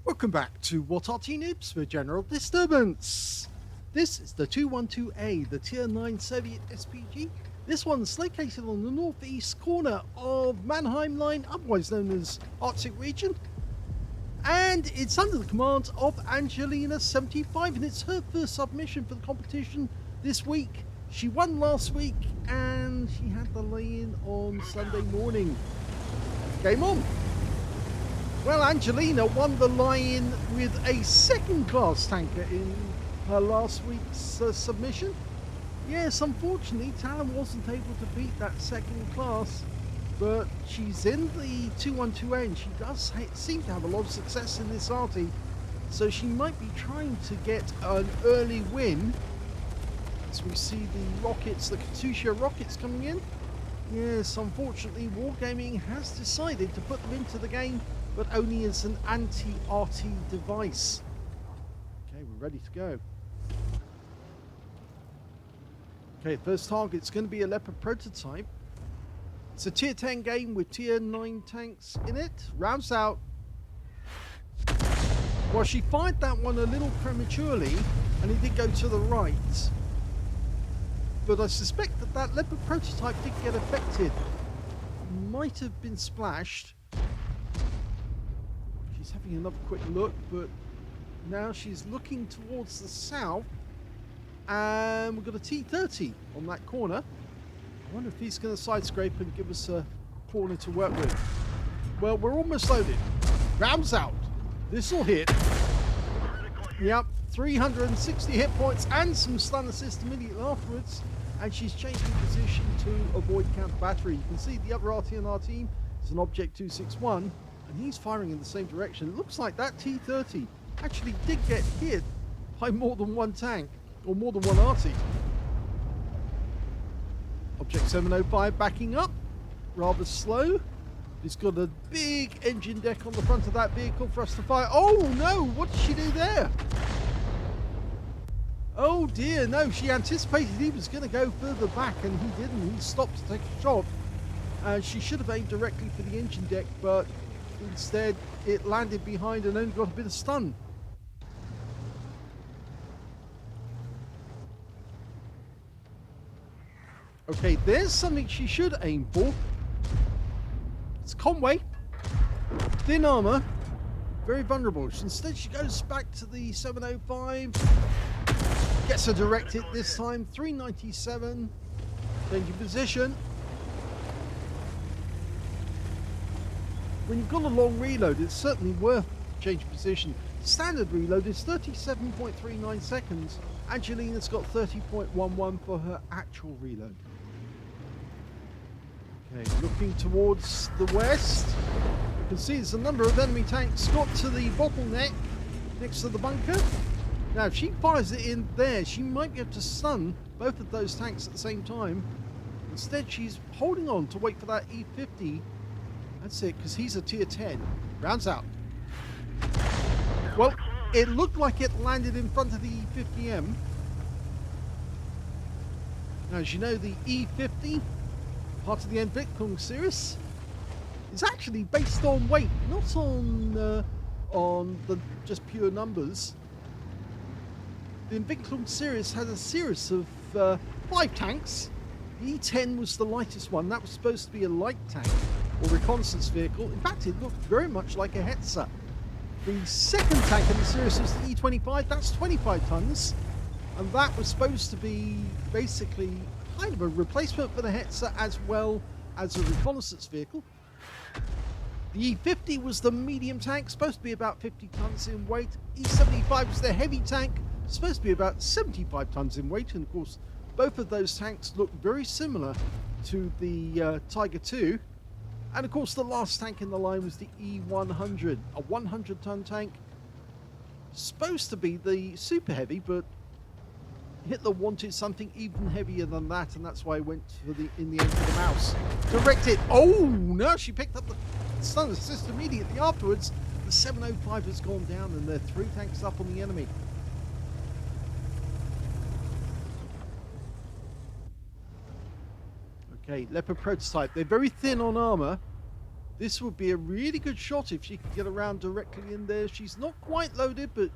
Welcome back to What Arty Noobs for General Disturbance. This is the 212A, the Tier 9 Soviet SPG. This one's located on the northeast corner of Mannheim Line, otherwise known as Arctic region. And it's under the command of Angelina75, and it's her first submission for the competition this week. She won last week, and she had the lay-in on Sunday morning. Game on! Well, Angelina won the lie-in with a second-class tanker in her last week's submission. Yes, unfortunately, Talon wasn't able to beat that second class, but she's in the 212A and she does seem to have a lot of success in this Arty, so she might be trying to get an early win. As we see the rockets, the Katusha rockets coming in. Yes, unfortunately, Wargaming has decided to put them into the game, but only as an anti-Arty device. Okay, we're ready to go. Okay, first target's going to be a Leopard prototype. It's a tier 10 game with tier 9 tanks in it. Rounds out. Well, she fired that one a little prematurely, and it did go to the right. But I suspect that that Leopard prototype did get affected. Might have been splashed. She's having another quick look, but now she's looking towards the south. And we've got a T-30 on that corner. I wonder if he's going to side scrape and give us a corner to work with. Well, we're almost loaded. Rounds out. This will hit. Yep, 360 hit points and some stun assist immediately afterwards. And she's changing position to avoid counter battery. You can see the other RT in our team is an Object 261, and he's firing in the same direction. It looks like that T-30 actually did get hit by more than one tank, or more than one Arty. Object 705 backing up, rather slow. He's got a big engine deck on the front of that vehicle for us to fire. Oh no, what did she do there? Oh dear, no, she anticipated he was going to go further back and he didn't. He stopped to take a shot. She should have aimed directly for the engine deck, but instead it landed behind and only got a bit of stun. Okay, there's something she should aim for. It's Conway. Thin armor. Very vulnerable. Instead, she goes back to the 705. Gets a direct hit this time. 397. Changing position. When you've got a long reload, it's certainly worth changing position. Standard reload is 37.39 seconds. Angelina's got 30.11 for her actual reload. Okay, looking towards the west. You can see there's a number of enemy tanks got to the bottleneck next to the bunker. Now, if she fires it in there, she might be able to stun both of those tanks at the same time. Instead, she's holding on to wait for that E50. That's it, because he's a tier 10. Rounds out. Well, it looked like it landed in front of the E50M. Now, as you know, the E50, part of the Entwicklung series, is actually based on weight, not on the just pure numbers. The Entwicklung series had a series of 5 tanks. The E10 was the lightest one. That was supposed to be a light tank or reconnaissance vehicle. In fact, it looked very much like a Hetzer. The second tank in the series was the E25. That's 25 tons, and that was supposed to be basically kind of a replacement for the Hetzer as well as a reconnaissance vehicle. The E50 was the medium tank, supposed to be about 50 tons in weight. E75 was the heavy tank, supposed to be about 75 tons in weight, and of course both of those tanks look very similar to the Tiger II. And of course the last tank in the line was the E100, a 100-ton tank, supposed to be the super heavy, but Hitler wanted something even heavier than that, and that's why I went for in the end for the mouse. Direct it. Oh no, she picked up the stun assist immediately afterwards. The 705 has gone down and there are 3 tanks up on the enemy. Okay, Leopard prototype. They're very thin on armor. This would be a really good shot if she could get around directly in there. She's not quite loaded, but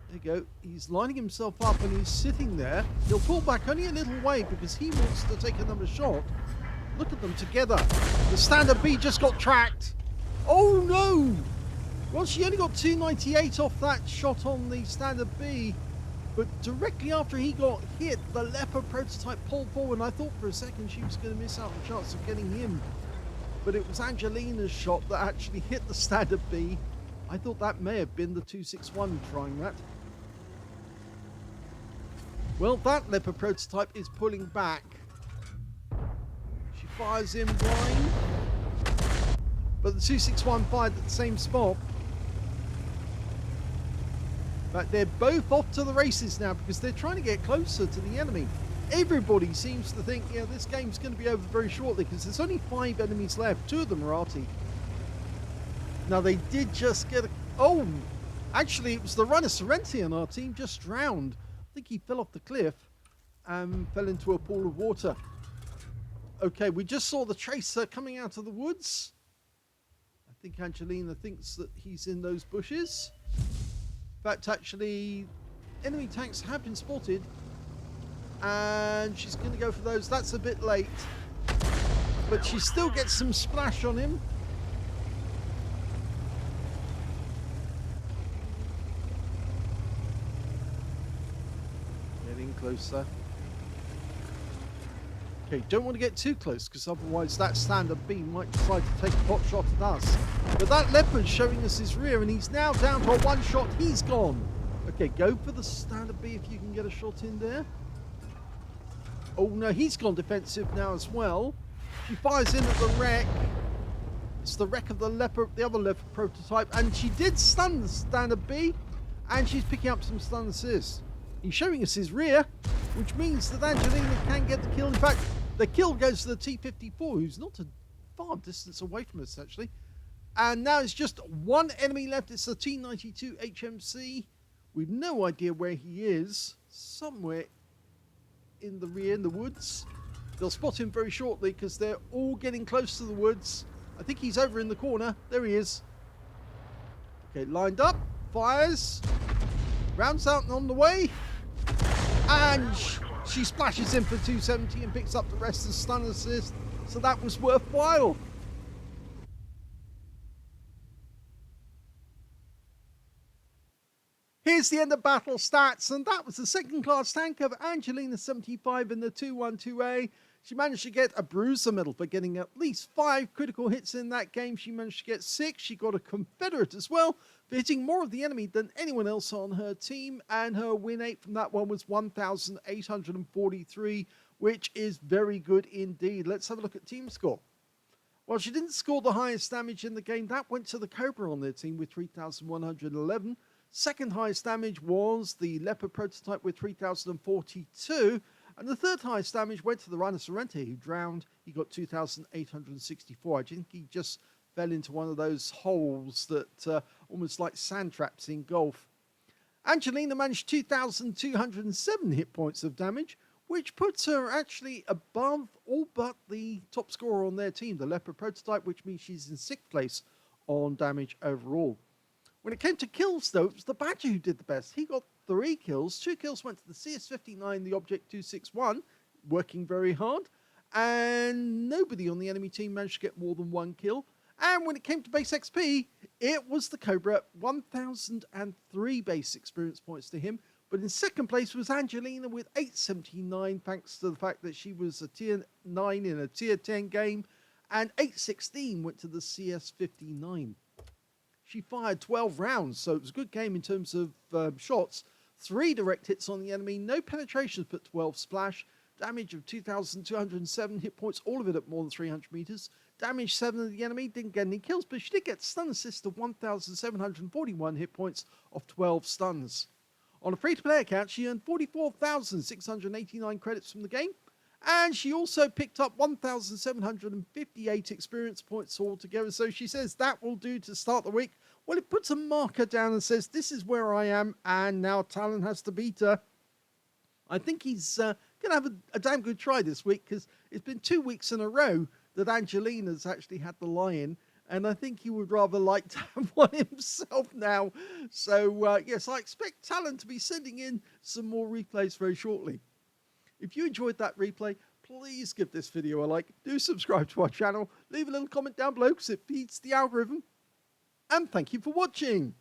there you go. He's lining himself up and he's sitting there. He'll pull back only a little way because he wants to take another shot. Look at them together. The standard B just got tracked. Oh no! Well, she only got 298 off that shot on the standard B. But directly after he got hit, the Leopard prototype pulled forward. And I thought for a second she was going to miss out on the chance of getting him. But it was Angelina's shot that actually hit the standard B. I thought that may have been the 261 trying that. Well, that Leopard prototype is pulling back. She fires in blind. But the 261 fired at the same spot. But they're both off to the races now because they're trying to get closer to the enemy. Everybody seems to think, yeah, this game's going to be over very shortly because there's only 5 enemies left. 2 of them are Arty. Now, they did just get a... Oh, actually, it was the runner Sorrenti on our team just drowned. I think he fell off the cliff and fell into a pool of water. Okay, we just saw the tracer coming out of the woods. I think Angelina thinks that he's in those bushes. In fact, actually, enemy tanks have been spotted. And she's going to go for those. That's a bit late. But she still gets some splash on him. Getting closer. Okay, don't want to get too close because otherwise that standard B might decide to take a pot shot at us. But that Leopard's showing us his rear and he's now down to a 1 shot. He's gone. Okay, go for the standard B if you can get a shot in there. Oh no, he's gone defensive now as well. She fires in at the wreck. It's the wreck of the Leopard, the other Leopard prototype, and she did stun the standard B, and she's picking up some stun assists. He's showing us his rear, which means that Angelina can get the kill. In fact, the kill goes to the T-54, who's not a far distance away from us actually. And now it's just 1 enemy left. It's the T-92 HMC. We've no idea where he is. Somewhere in the rear, in the woods. They'll spot him very shortly because they're all getting close to the woods. I think he's over in the corner. There he is. Okay, lined up, fires, rounds out and on the way, and she splashes in for 270 and picks up the rest of the stun assist. So that was worthwhile. Here's the end of battle stats, and that was the second class tank of Angelina75 in the 212A. She managed to get a bruiser medal for getting at least 5 critical hits in that game. She managed to get 6. She got a Confederate as well for hitting more of the enemy than anyone else on her team, and her win rate from that one was 1,843, which is very good indeed. Let's have a look at team score. Well, she didn't score the highest damage in the game. That went to the Cobra on their team with 3,111. Second highest damage was the Leopard prototype with 3,042. And the third highest damage went to the runner Sorrenti, who drowned. He got 2,864. I think he just fell into one of those holes that almost like sand traps in golf. Angelina managed 2,207 hit points of damage, which puts her actually above all but the top scorer on their team, the Leopard prototype, which means she's in 6th place on damage overall. When it came to kills, though, it was the Badger who did the best. He got 3 kills. 2 kills went to the CS59, the Object 261, working very hard. And nobody on the enemy team managed to get more than 1 kill. And when it came to base XP, it was the Cobra, 1,003 base experience points to him. But in 2nd place was Angelina with 879, thanks to the fact that she was a tier 9 in a tier 10 game. And 816 went to the CS59. She fired 12 rounds, so it was a good game in terms of shots. 3 direct hits on the enemy, no penetrations but 12 splash. Damage of 2,207 hit points, all of it at more than 300 meters. Damage 7 of the enemy, didn't get any kills, but she did get stun assist of 1,741 hit points of 12 stuns. On a free-to-play account, she earned 44,689 credits from the game. And she also picked up 1,758 experience points altogether. So she says that will do to start the week. Well, it puts a marker down and says, this is where I am. And now Talon has to beat her. I think he's going to have a damn good try this week, because it's been 2 weeks in a row that Angelina's actually had the lie-in. and I think he would rather like to have one himself now. So yes, I expect Talon to be sending in some more replays very shortly. If you enjoyed that replay, please give this video a like, do subscribe to our channel, leave a little comment down below because it feeds the algorithm, and thank you for watching.